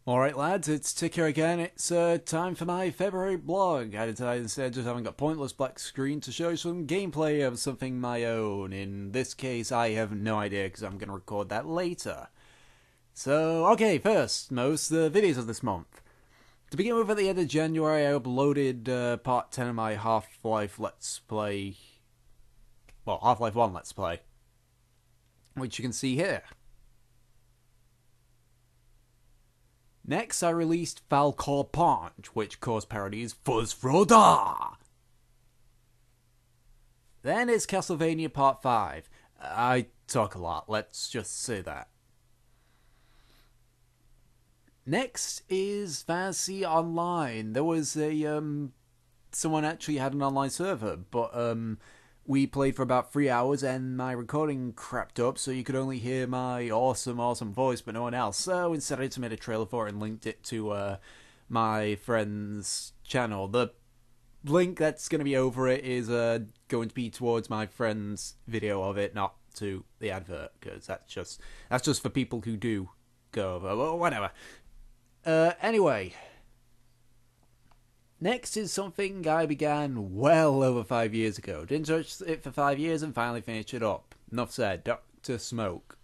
Alright lads, it's Tick here again. It's time for my February blog. I decided instead of just having a pointless black screen to show some gameplay of something my own. In this case, I have no idea because I'm going to record that later. So, okay, first, most the videos of this month. To begin with, at the end of January, I uploaded part 10 of my Half-Life Let's Play. Well, Half-Life 1 Let's Play. Which you can see here. Next, I released Valcor Punch, which caused parodies Fuzz Froda. Then it's Castlevania Part 5. I talk a lot, let's just say that. Next is Fantasy Online. There was someone actually had an online server, but we played for about 3 hours and my recording crapped up, so you could only hear my awesome voice but no one else. So instead I just made a trailer for it and linked it to my friend's channel. The link that's going to be over it is going to be towards my friend's video of it, not to the advert, because that's just for people who do go over. Well, whatever. Anyway, next is something I began well over 5 years ago. Didn't touch it for 5 years and finally finished it up. Enough said. Dr. Smoke.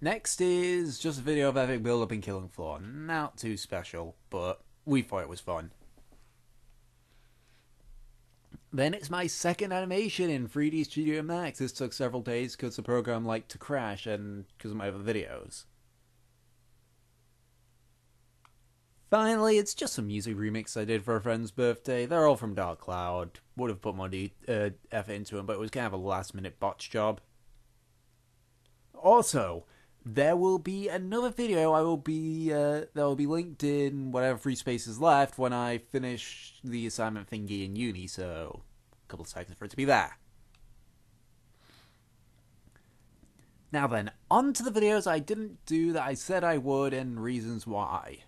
Next is just a video of epic build up in Killing Floor. Not too special, but we thought it was fun. Then it's my second animation in 3D Studio Max. This took several days because the program liked to crash and because of my other videos. Finally, it's just a music remix I did for a friend's birthday. They're all from Dark Cloud. Would have put more effort into them, but it was kind of a last minute botch job. Also, there will be another video that will be linked in whatever free space is left when I finish the assignment thingy in uni, so a couple of seconds for it to be there. Now then, on to the videos I didn't do that I said I would and reasons why.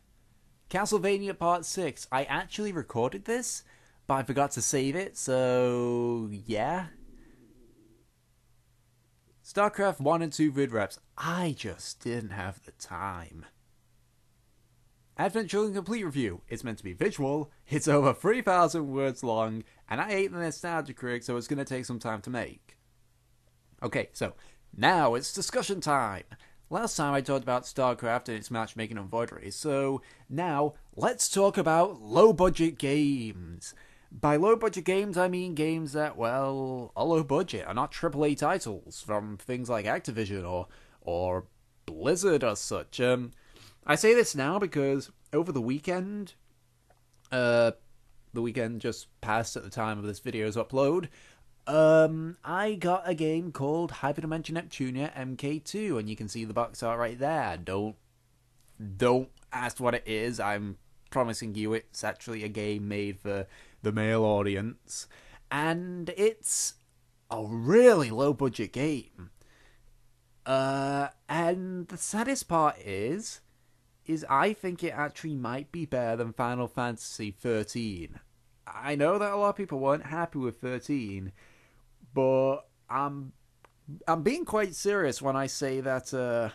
Castlevania Part 6. I actually recorded this, but I forgot to save it, so yeah. StarCraft 1 and 2 vid reps. I just didn't have the time. Advent Children Complete Review. It's meant to be visual, it's over 3,000 words long, and I hate the nostalgia critic, so it's going to take some time to make. Okay, so now it's discussion time. Last time I talked about StarCraft and its matchmaking and voidery, so now let's talk about low-budget games. By low-budget games, I mean games that, well, are low-budget, are not AAA titles from things like Activision or Blizzard or such. I say this now because over the weekend just passed at the time of this video's upload, I got a game called Hyperdimension Neptunia MK2, and you can see the box art right there. Don't ask what it is. I'm promising you it's actually a game made for the male audience, and it's a really low budget game. And the saddest part is I think it actually might be better than Final Fantasy 13. I know that a lot of people weren't happy with 13, but I'm being quite serious when I say that the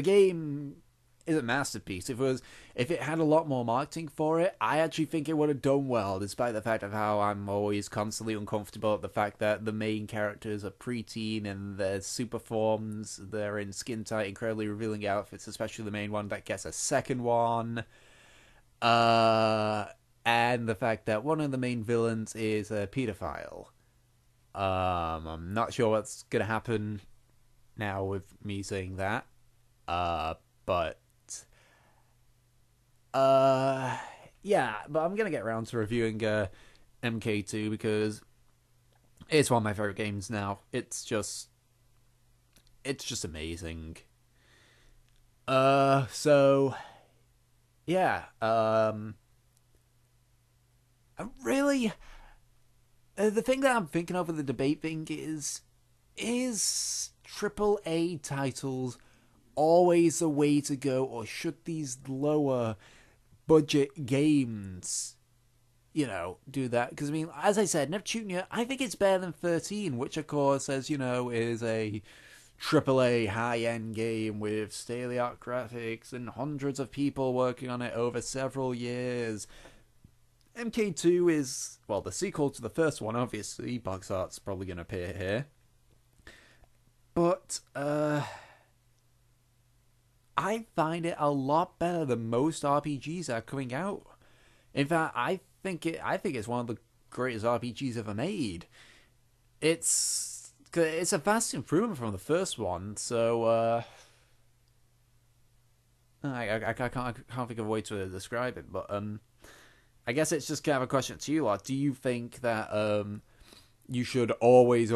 game is a masterpiece. If it had a lot more marketing for it, I actually think it would have done well, despite the fact of how I'm always constantly uncomfortable at the fact that the main characters are preteen and they're super forms, they're in skin tight, incredibly revealing outfits, especially the main one that gets a second one. And the fact that one of the main villains is a pedophile. I'm not sure what's gonna happen now with me saying that. But yeah, but I'm gonna get around to reviewing MK2 because it's one of my favorite games now. It's just amazing. So yeah, really, the thing that I'm thinking of with the debate thing is AAA titles always the way to go, or should these lower budget games do that. Because, I mean, as I said, Neptunia, I think it's better than 13, which, of course, as you know, is a AAA high-end game with state-of-the-art graphics and hundreds of people working on it over several years. MK2 is, well, the sequel to the first one, obviously. Box art's probably going to appear here. But, I find it a lot better than most RPGs that are coming out. In fact, I think it's one of the greatest RPGs ever made. It's a vast improvement from the first one, so I can't think of a way to describe it, but I guess it's just kind of a question to you lot. Do you think that you should always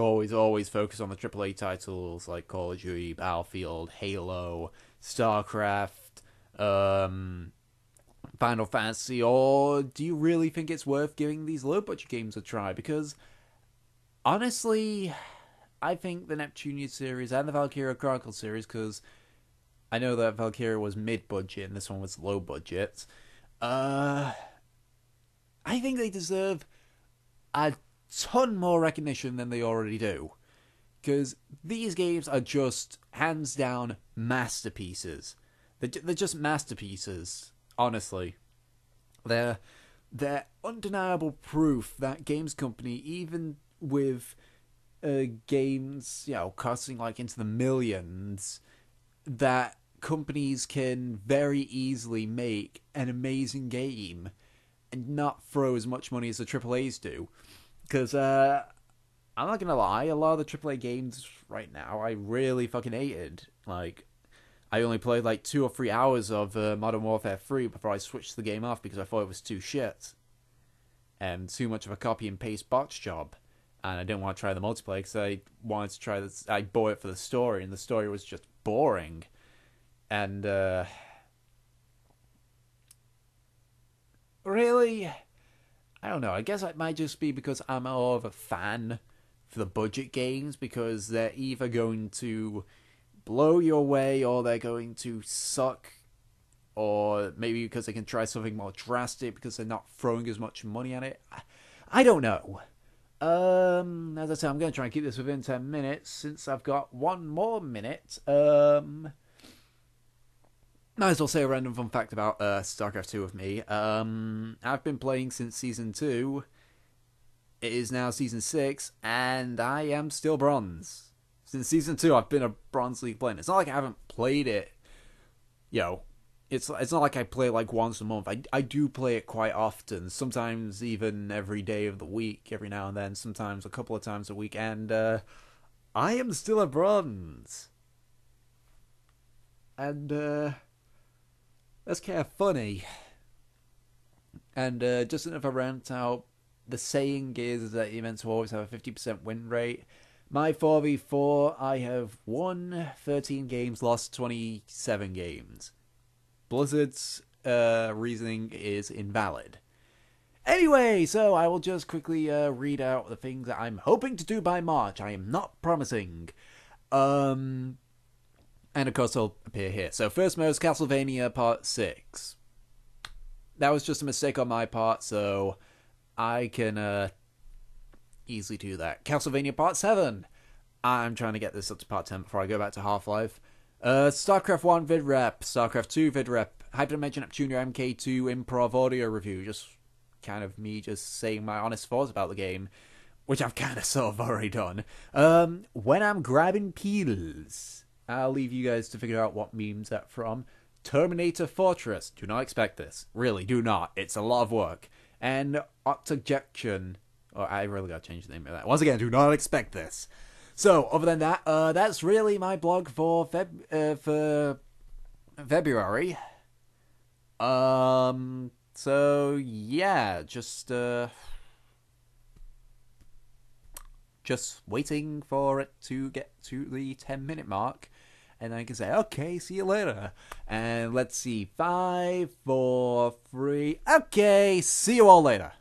focus on the AAA titles like Call of Duty, Battlefield, Halo, StarCraft, Final Fantasy, or do you really think it's worth giving these low-budget games a try? Because, honestly, I think the Neptunia series and the Valkyria Chronicles series, because I know that Valkyria was mid-budget and this one was low-budget, I think they deserve a ton more recognition than they already do. Because these games are just, hands down, masterpieces. They're just masterpieces, honestly. They're undeniable proof that games company, even with games, costing like into the millions, that companies can very easily make an amazing game and not throw as much money as the AAAs do. Because, I'm not gonna lie, a lot of the AAA games right now, I really fucking hated. Like, I only played like 2 or 3 hours of Modern Warfare 3 before I switched the game off because I thought it was too shit. And too much of a copy and paste box job. And I didn't want to try the multiplayer because I wanted to try this. I bought it for the story, and the story was just boring. And, really? I don't know. I guess it might just be because I'm more of a fan for the budget games, because they're either going to blow you away or they're going to suck, or maybe because they can try something more drastic because they're not throwing as much money at it. I don't know. As I said, I'm going to try and keep this within 10 minutes since I've got 1 more minute. Might as well say a random fun fact about StarCraft 2 with me. I've been playing since Season 2. It is now Season 6, and I am still Bronze. Since Season 2, I've been a Bronze League player. It's not like I haven't played it. It's not like I play it like once a month. I do play it quite often. Sometimes even every day of the week, every now and then. Sometimes a couple of times a week. And I am still a Bronze. And that's kind of funny. And just another rant out. The saying is that events will always have a 50% win rate. My 4v4, I have won 13 games, lost 27 games. Blizzard's reasoning is invalid. Anyway, so I will just quickly read out the things that I'm hoping to do by March. I am not promising. And of course they'll appear here. So first most, Castlevania Part 6. That was just a mistake on my part, so I can easily do that. Castlevania Part 7. I'm trying to get this up to Part 10 before I go back to Half-Life. StarCraft 1 vid rep, StarCraft 2 vid rep, Hyperdimension Neptunia MK2 improv audio review. Just kind of me just saying my honest thoughts about the game, which I've kind of sort of already done. When I'm grabbing peels, I'll leave you guys to figure out what memes that's from. Terminator Fortress. Do not expect this. Really, do not. It's a lot of work. And Octojection. Oh, I really gotta change the name of that. Once again, do not expect this. So, other than that, that's really my blog for February. So yeah, just waiting for it to get to the 10-minute mark, and I can say, okay, see you later. And let's see, 5, 4, 3. Okay, see you all later.